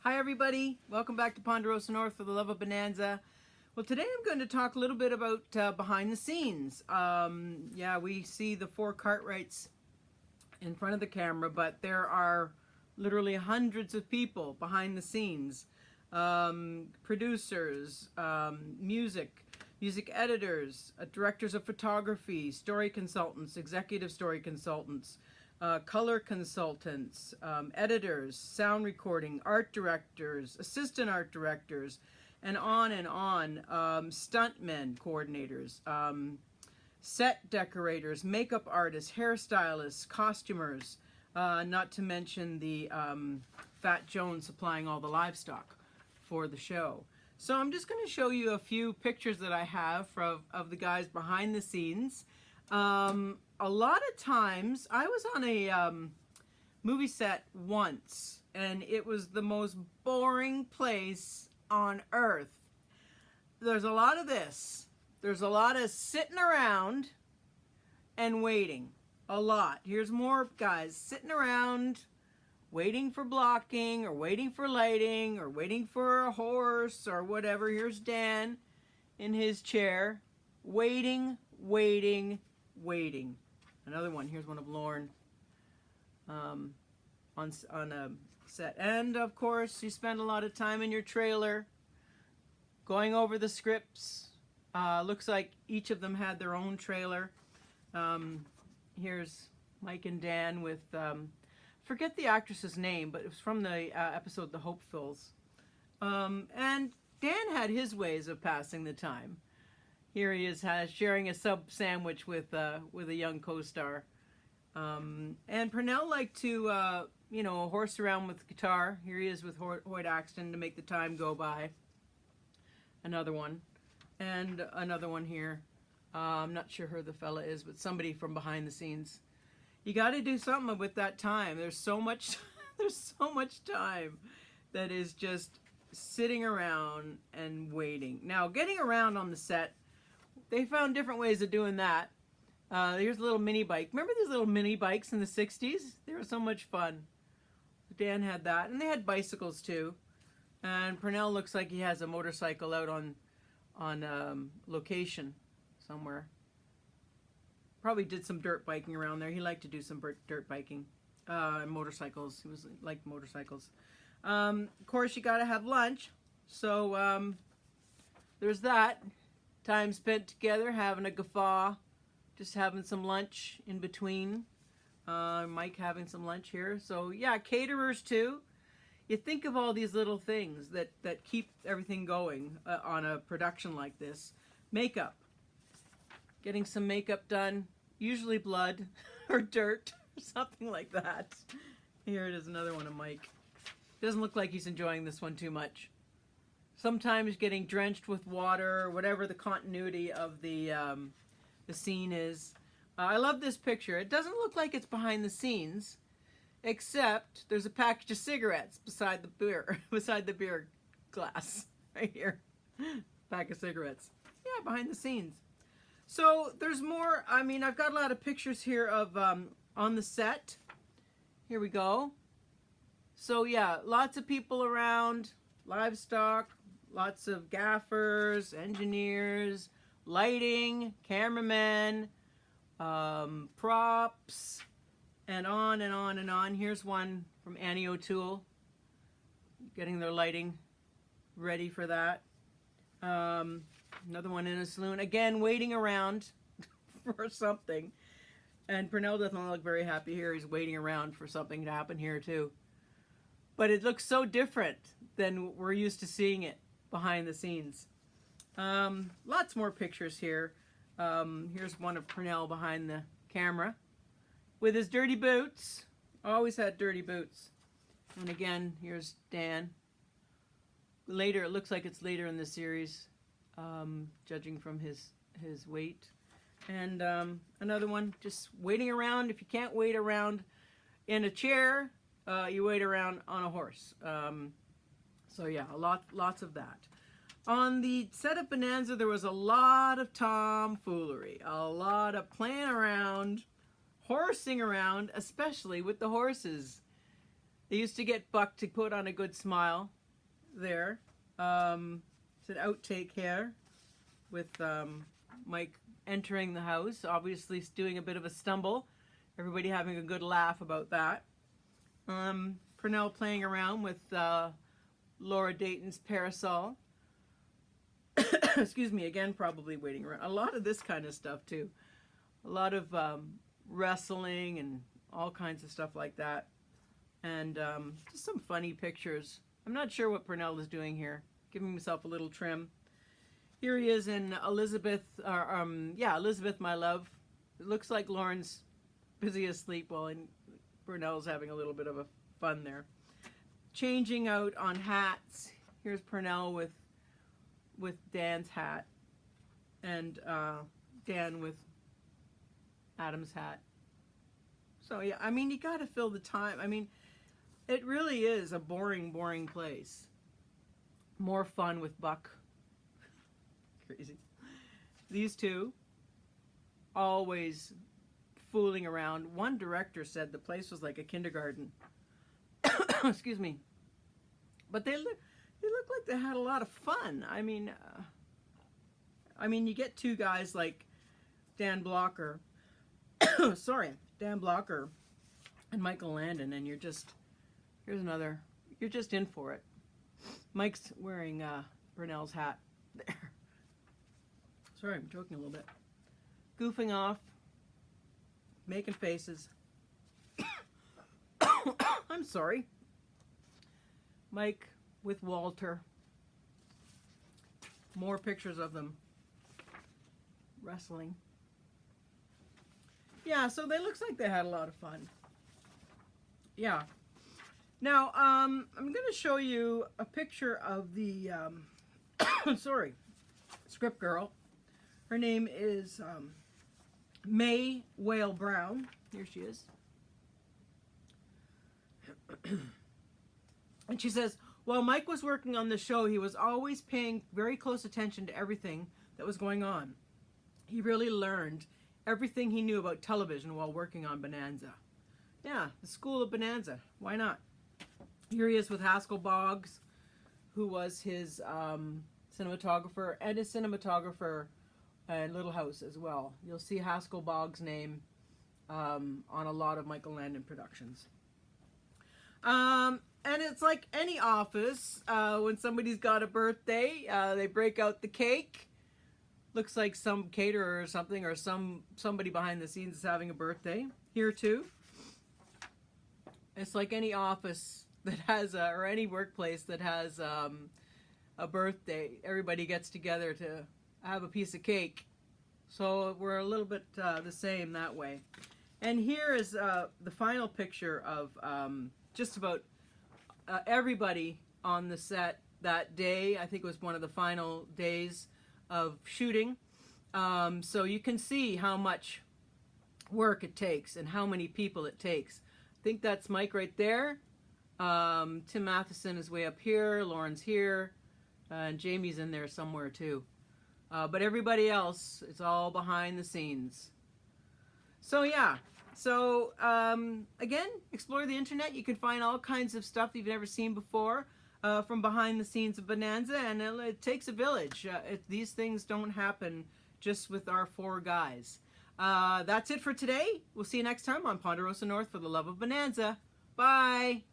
Hi everybody, welcome back to Ponderosa North for the love of Bonanza. Well, today I'm going to talk a little bit about behind the scenes. Yeah, we see the four Cartwrights in front of the camera, but there are literally hundreds of people behind the scenes. Producers, music editors, directors of photography, story consultants, executive story consultants, color consultants, editors, sound recording, art directors, assistant art directors, and on, stuntmen coordinators, set decorators, makeup artists, hairstylists, costumers, not to mention the Fat Joan supplying all the livestock for the show. So I'm just going to show you a few pictures that I have of the guys behind the scenes. A lot of times, I was on a movie set once, and it was the most boring place on earth. There's a lot of this. There's a lot of sitting around and waiting. A lot. Here's more guys sitting around, waiting for blocking, or waiting for lighting, or waiting for a horse, or whatever. Here's Dan in his chair, waiting. Another one. Here's one of Lorne on a set. And of course, you spend a lot of time in your trailer going over the scripts. Looks like each of them had their own trailer. Here's Mike and Dan with, forget the actress's name, but it was from the episode The Hopefuls. And Dan had his ways of passing the time. Here he is sharing a sub sandwich with a young co-star. And Purnell liked to, horse around with guitar. Here he is with Hoyt Axton to make the time go by. Another one. And another one here. I'm not sure who the fella is, but somebody from behind the scenes. You got to do something with that time. There's so much time that is just sitting around and waiting. Now, getting around on the set, they found different ways of doing that. Here's a little mini bike. Remember these little mini bikes in the 60s? They were so much fun. Dan had that. And they had bicycles too. And Purnell looks like he has a motorcycle out on location somewhere. Probably did some dirt biking around there. He liked to do some dirt biking. Motorcycles. He liked motorcycles. Of course, you got to have lunch. So there's that. Time spent together, having a guffaw, just having some lunch in between. Mike having some lunch here. So yeah, caterers too. You think of all these little things that keep everything going on a production like this. Makeup. Getting some makeup done. Usually blood or dirt or something like that. Here it is, another one of Mike. Doesn't look like he's enjoying this one too much. Sometimes getting drenched with water, whatever the continuity of the scene is. I love this picture. It doesn't look like it's behind the scenes, except there's a package of cigarettes beside the beer glass right here. Pack of cigarettes. Yeah, behind the scenes. So there's more. I mean, I've got a lot of pictures here of on the set. Here we go. So yeah, lots of people around, livestock. Lots of gaffers, engineers, lighting, cameramen, props, and on and on and on. Here's one from Annie O'Toole, getting their lighting ready for that. Another one in a saloon, again waiting around for something. And Purnell doesn't look very happy here. He's waiting around for something to happen here too. But it looks so different than we're used to seeing it behind the scenes. Lots more pictures here. Here's one of Purnell behind the camera with his dirty boots. Always had dirty boots. And again, here's Dan. Later, it looks like it's later in the series, judging from his weight. And another one, just waiting around. If you can't wait around in a chair, you wait around on a horse. So yeah, lots of that. On the set of Bonanza, there was a lot of tomfoolery, a lot of playing around, horsing around, especially with the horses. They used to get Buck to put on a good smile there. It's an outtake here with Mike entering the house, obviously doing a bit of a stumble. Everybody having a good laugh about that. Purnell playing around with Laura Dayton's parasol. Excuse me, again, probably waiting around. A lot of this kind of stuff too. A lot of wrestling and all kinds of stuff like that. And just some funny pictures. I'm not sure what Purnell is doing here. Giving himself a little trim. Here he is in Elizabeth, Elizabeth, my love. It looks like Lauren's busy asleep while Purnell's having a little bit of a fun there. Changing out on hats. Here's Purnell with Dan's hat. And Dan with Adam's hat. So yeah, I mean, you got to fill the time. I mean, it really is a boring, boring place. More fun with Buck. Crazy. These two, always fooling around. One director said the place was like a kindergarten. Excuse me. But they look like they had a lot of fun. I mean, you get two guys like Dan Blocker. Sorry, Dan Blocker and Michael Landon, and you're just in for it. Mike's wearing Purnell's hat there. Sorry, I'm joking a little bit. Goofing off, making faces. I'm sorry. Mike with Walter. More pictures of them wrestling. Yeah, so they looks like they had a lot of fun. Yeah. Now, I'm going to show you a picture of the, script girl. Her name is May Whale Brown. Here she is. And she says, while Mike was working on the show, he was always paying very close attention to everything that was going on. He really learned everything he knew about television while working on Bonanza. Yeah, the School of Bonanza. Why not? Here he is with Haskell Boggs, who was his cinematographer, and his cinematographer in Little House as well. You'll see Haskell Boggs' name on a lot of Michael Landon productions. And it's like any office, when somebody's got a birthday, they break out the cake. Looks like some caterer or something, or somebody behind the scenes is having a birthday. Here too. It's like any office that has or any workplace that has a birthday. Everybody gets together to have a piece of cake. So we're a little bit the same that way. And here is the final picture of just about everybody on the set that day. I think it was one of the final days of shooting. So you can see how much work it takes and how many people it takes. I think that's Mike right there. Tim Matheson is way up here. Lauren's here. And Jamie's in there somewhere too. But everybody else is all behind the scenes. So yeah. So again, explore the internet. You can find all kinds of stuff that you've never seen before from behind the scenes of Bonanza. And it takes a village. These things don't happen just with our four guys. That's it for today. We'll see you next time on Ponderosa North for the love of Bonanza. Bye.